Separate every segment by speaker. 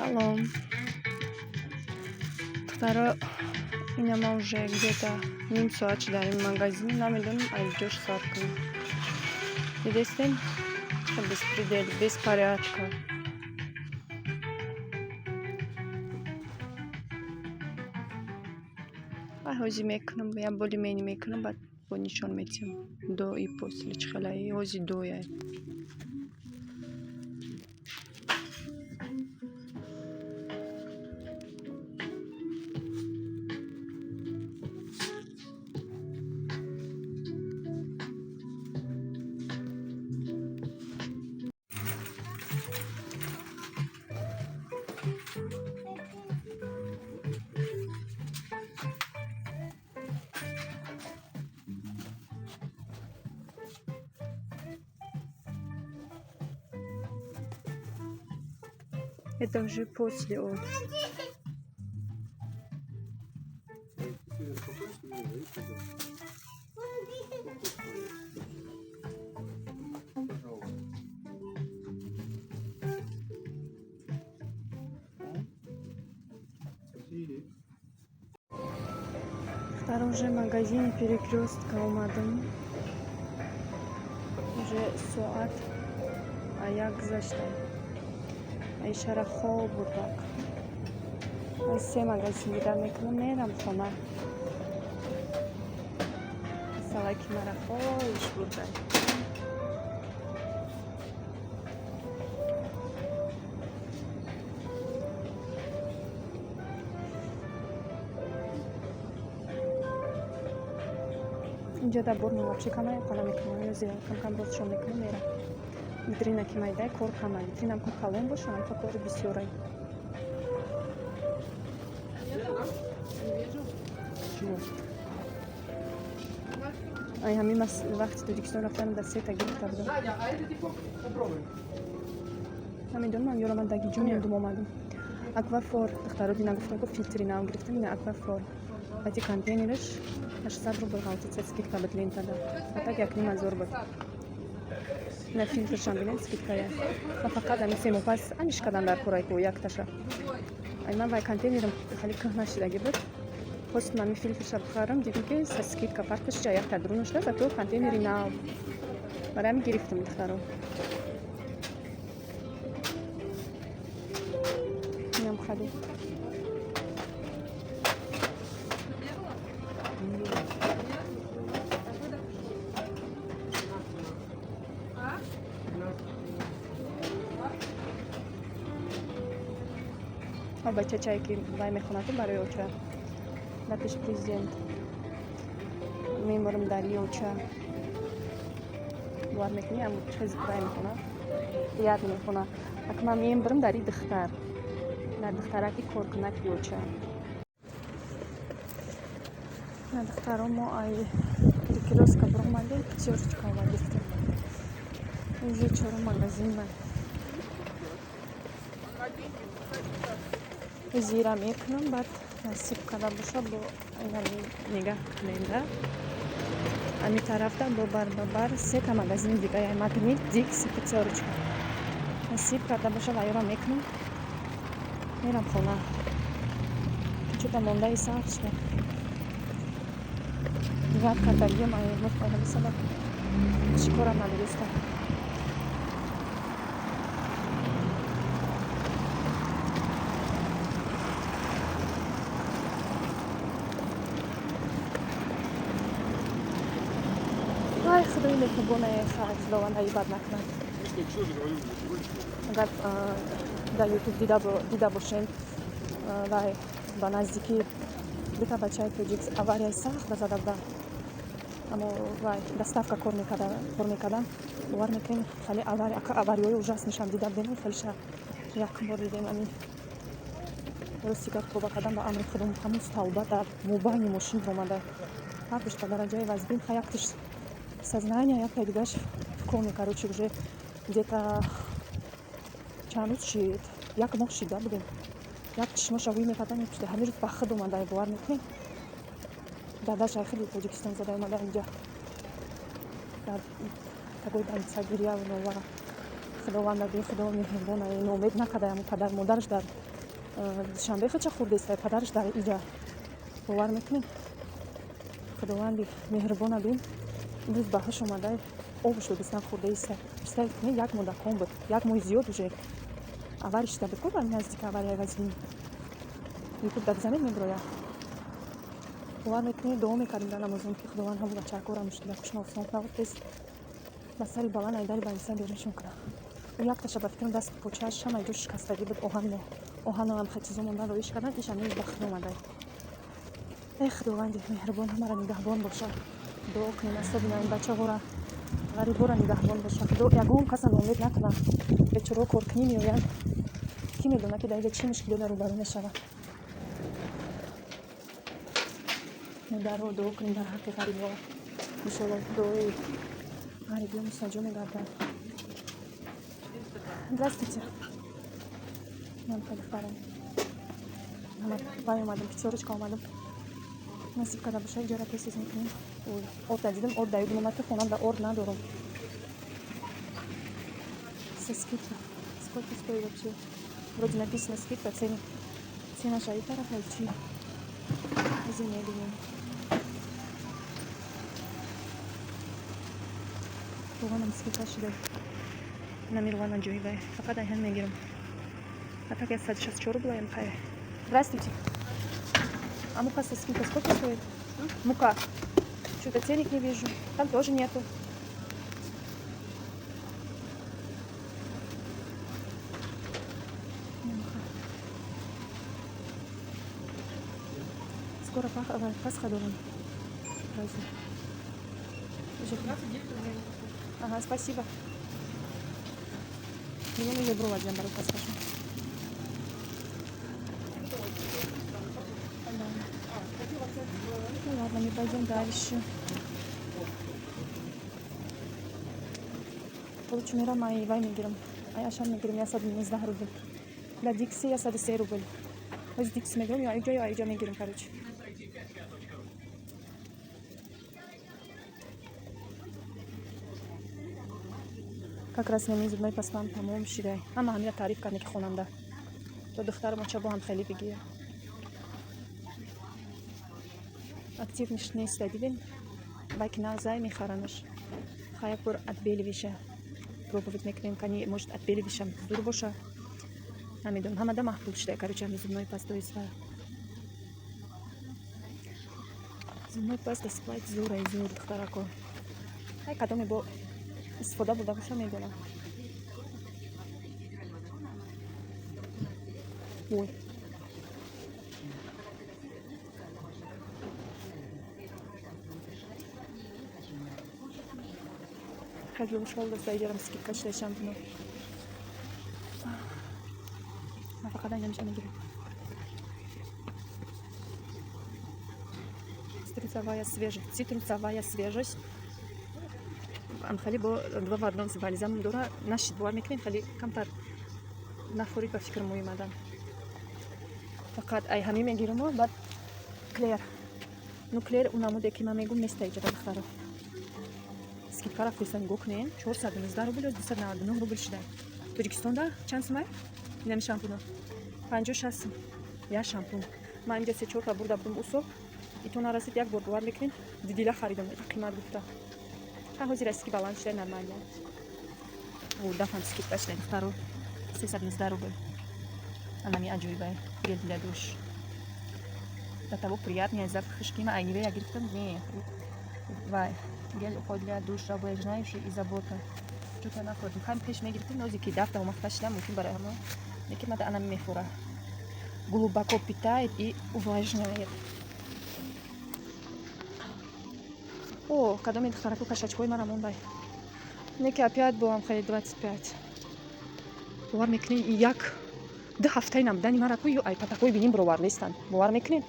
Speaker 1: Салом. Второй, меня мы уже где-то минут ждали в магазине, нам идем, а идешь саркой. Здесь беспредел, беспорядка. Hoje мекнем, я более-менее мекнем, бат по ничего метим. До и после чхала, и hoje до я. Это уже после от. Второй уже магазин перекрестка умадым. Уже соат, а як заштай. ای شهر خوب بود ای سه مگزین دیدم میکنم میرم خونه سواکی مرا خوش بود اینجا در برنو وابشی کنه کنه میکنم یا زیاد کم کم روزشون میکنم میرم ویترینه که مایده کار همه ویترینم کن کلون باشه من کار بسیاره ای همین وقتی تو دیکشنر رفتم دسته تا گرفته بودم همین دون من یورم داگی جونیم دوم اومدم аквафор دخترو دینا گفتم که فیلتری نام گرفتم این аквафор اتی کانتینرش 800 روبل غلطه скидка به клиента да а так як нема зор بود на фильтр шамбинен скидка я ва фақат ами сему пас амиш кадан дар пурай ку як таша ай ман вай контейнерам хали кӯҳна шидаги буд хост ман фильтрша бихарам дидам ки скидка фарқиш ҷа як тадру шуда зато контейнери нав барои ами гирифтам духтаро инам хали бача чай ки вай мехонад барои оча дар пеши президент меморам дар оча бор мекунӣ ам чиз вай мехонад яд мехонад ак ман мембарам дар и духтар дар духтараки коркунаки оча на духтаро мо ай перекрёстка бурмадем пятёрочка овардифтем уже чора магазин ба зира мекунам баъд насиб када боша бо нигаҳ куненда ами тарафта бо бар сета магазин дига я магнит дикс пятёрочка насиб карда боша вайёра мекунам мерам хона чута мондаи саф шуда нигаҳ кардагиам муфтаҳамисада чикорам надиста ай худои меҳрубоне хазловандаи бад накунад агар дар ютуб дида бошем вай ба наздикӣ дута бачаи тоҷикс аварияи сахт зада буда аммо вай доставка кор мекардан бовар мекунем хеле аварияи ужаснашам дида будем хелеша як бор дидем ами ростигар тоба кардан ба амри худом ҳамун тавба дар мобайни мошин омада ҳардуш ба дараҷаи вазбин яктиш сознание як дигаш коме короче уже где-то чанд рӯз шид як моҳ шида будем як чишмоша ҳуй мекарда мепушта ҳамин рӯз ба худ омада бовар мекунем дадаша хеле тоҷикистон зада омада инҷа дар такой больница гирия нова худованда бехудо меҳрубона ноумед накардаям падар модараш дар душанбе ча хурда истад падараш дар иҷа бовар мекунед худованди меҳрубона бин имрӯз ба ҳуш омада обуш додистан хурда истад истад як модакон буд як моҳи зиёд уже авариш шуда буд ко бар наздики аварияи вазин ютуб дар замин меброя бовар мекунед дуо мекардем дар намозон ки худованд ҳамон бачаакора мушкила кушна осон кунад тез ба сари баланд айдари ба инсон беришон кунад якташа ба фикрам даст почааш ҳамаи ҷо шикастагӣ буд оҳану ҳамха чизо мондан роиш кардан иш амин бахтӣ омадай худованди меҳрубон ҳамаро нигаҳбон боша дуо кунем асо бинаин бачаҳора ғарибора нигаҳбон боша худо ягон каса ноумед накуна бечораҳо коркунӣ меоянд ки медона ки дар инҷа чӣ мушкило дар рӯбарӯ мешавад даро дуо кунем дар ҳаққи ғарибҳо иншоалло дуои ғарибиҳо мустаҷоб мегардад здравствуйте духтарам вай омадам пятёрочка омадам насиб карда боша иҷора тез мекунем орда дидам орда юдум омад ки хонам да орд надорам со скидка сколько стоит вообще вроде написано скидка цена шаи тарафа чи извините бованам скидка шуда намирвана ҷоибай фақат айҳан мегирам а так я 164 рублей мхай здравствуйте а мука со скидкой сколько стоит мука что-то ценник не вижу там тоже нету скоро Пасха дома. Ага, спасибо. Я не забрала джамбару Пасхашу. Ну ладно, мы пойдем дальше. Получу мира мои ваймигером. А я шам мигером, я сад не знаю рубль. Для Дикси я сад 100 рубль. Вот с Дикси мигером, я иджа мигером, короче. Как раз на зубной пастам, по-моему, считай. Ама хамира тариф карне ки хонанда. То духтар моча бо ҳам хеле бигир. Активниш нест дидем. Байки назай мехаранаш. Хаяк бор отбеливиша. Пробовать мекунем, кани может отбеливишам зур боша. Намедонам. Ҳамада маҳбуб шуда, короче, ҳами зубной пастой иста. Зубной паста спать зура и зур духтарако. Ай кадоме бо استفاده بوده باشه میدونم وای خیلی خوشحال دست ایجارم سکیت کش داشتم کنم من فقط اینجا میشه میگیرم цитрусовая свежесть خیلی با دو وردان زباله زمان داره نشید باور میکنین خیلی کمتر نخوری به فکر موی مدن فقط ای همین میگیرم و بعد کلیر نوکلیر اونموده که من میگم نیست ایجا دخترا скидка раф фрисtan гукнен 419 рубль 299 рубль шуда тоҷикистонда чанд сумай инами шампуно 56 сум я шампун ман инҷа 3-4 та бурда будам усо итон расид як бор бовар мекунин дидила харидам қимат гуфта ҳозир аст ки баланд шуда нормально вот дафам скидка шуда духтаро 319 рубль анами аҷоибай гел для душ до того приятный запах шкима айниве я гирифтам не вай гел уход для душа увлажняющий и забота что-то находим хам пеш мегирифтим нозики дафта омахта шуда мумкин барои ҳама лекин мада анами мехӯра глубоко питает и увлажняет. О, кадоми духтараку кашачкои мара мондай. Неки опять бо ам хеле 25. Бовар мекунин як 2 ҳафтаи набудани мараку ё ай патакои биним бировар нестанд. Бовар мекунин?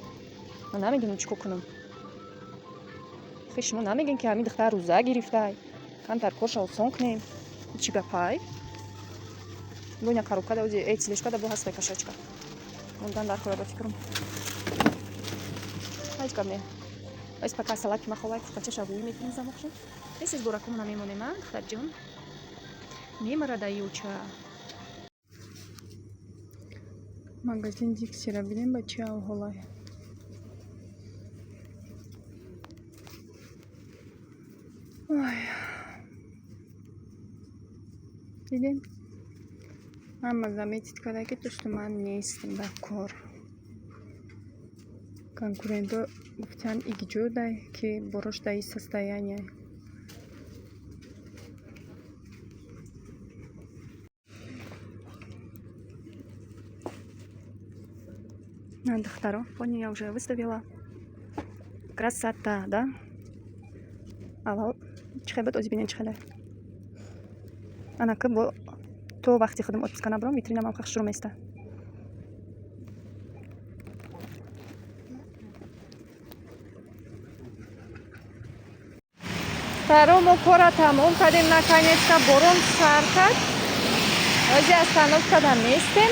Speaker 1: Ман намедонам чӣ кор кунам. Хеш шумо намегин ки ҳамин духтар рӯза гирифтай. Камтар корша осон кунем. Чӣ гапай? Боня коробка да ози эцлешка да бо ҳастай кашачка. Мондан дар кора ба фикрам. Ҳеҷ гап не. Ось пока салатки маховай куртачаша вуй метиним замокшо. Эсис боракум намемонем а, духтарҷон. мемора даюча. Магазин Диксира бинем ба чӣ аҳволае. Ой. Дидем? Ҳама заметид кардае ки дӯсту ман нестим ба кор. Конкурентҳо гуфтанд игиҷодай ки борош даи состояние. Духтаро, понял, я уже выставила. Красота, да? Аввал чихебуд озибинен чихеда. Анака бо то вақти худам отпуска набрам, витринам хах шуру места. Второму кора тамом кардем, наконец-то борон сар кард. Ози остановкада местем.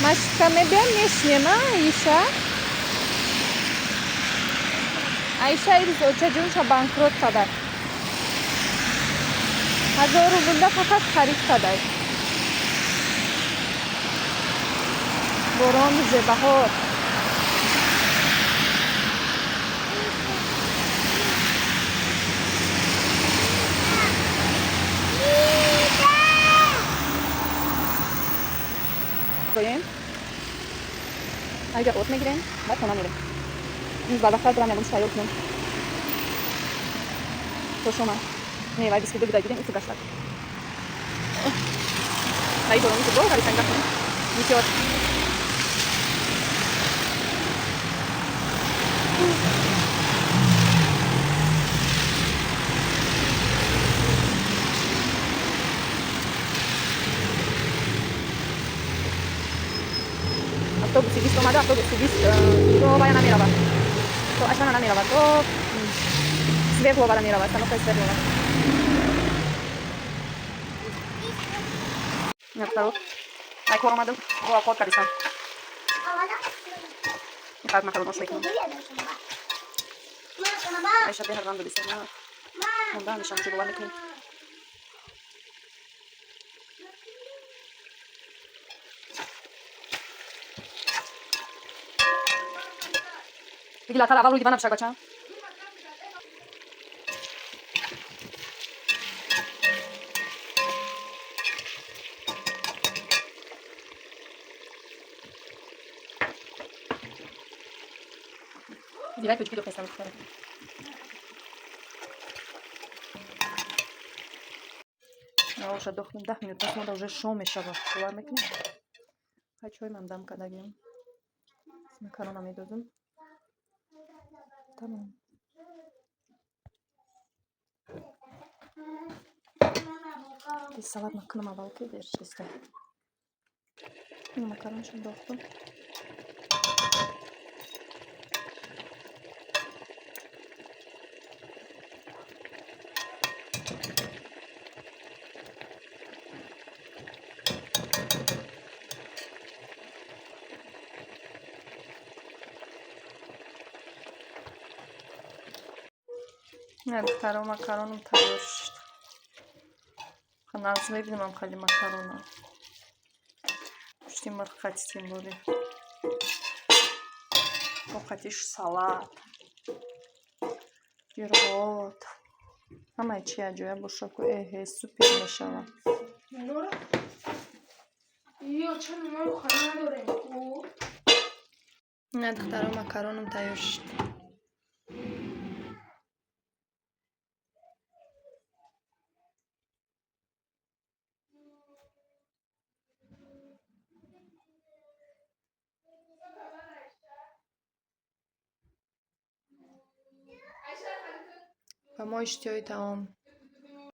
Speaker 1: Машинка мебиям, мешнем, Аиша. Аиша ирус оча ҷунша банкрот кадар. 1000 рубля фақат харид кадай. борон зебаҳор. Goyim. Agar o't megirem, va xona merem. Biz badaqlar bilan melim tayyor kunum. Xo'shoma. Meva biskit biday gidem, ufu gashlar. Dai boroni to gari sanga kun. Nitiot. Автобуси 20 омада, автобуси 20 то вая намеравад. То ашана намеравад. То Свердлова намеравад, остановка Свердлова. Второй. Ай, кор омадам. Во охот кардисам. Михаил макарон швейкнул. Айша бехардан додисам. Монда нишан чулова мекунем. Бигла кала авал руи диванам шаг бача. Дивай печки до феста выстава. Я уже дохнем 10 минут, посмотрим, уже шоу мешава. Шулар мекунем. Хочу имам дам кадагим. С макаронами додум. Tamam. Bir salat makarna balık ederiz işte. Makaron şimdi doktum. второй макароном тайёр шуд. Нарз мебинам хали макарона. Пушти мирх қатитим боди. Оқатиш салат. Пирог. Ҳамаи чи аҷоя боша ку супер мешава. второй макароном тайёр шуд. Помой штёй таом.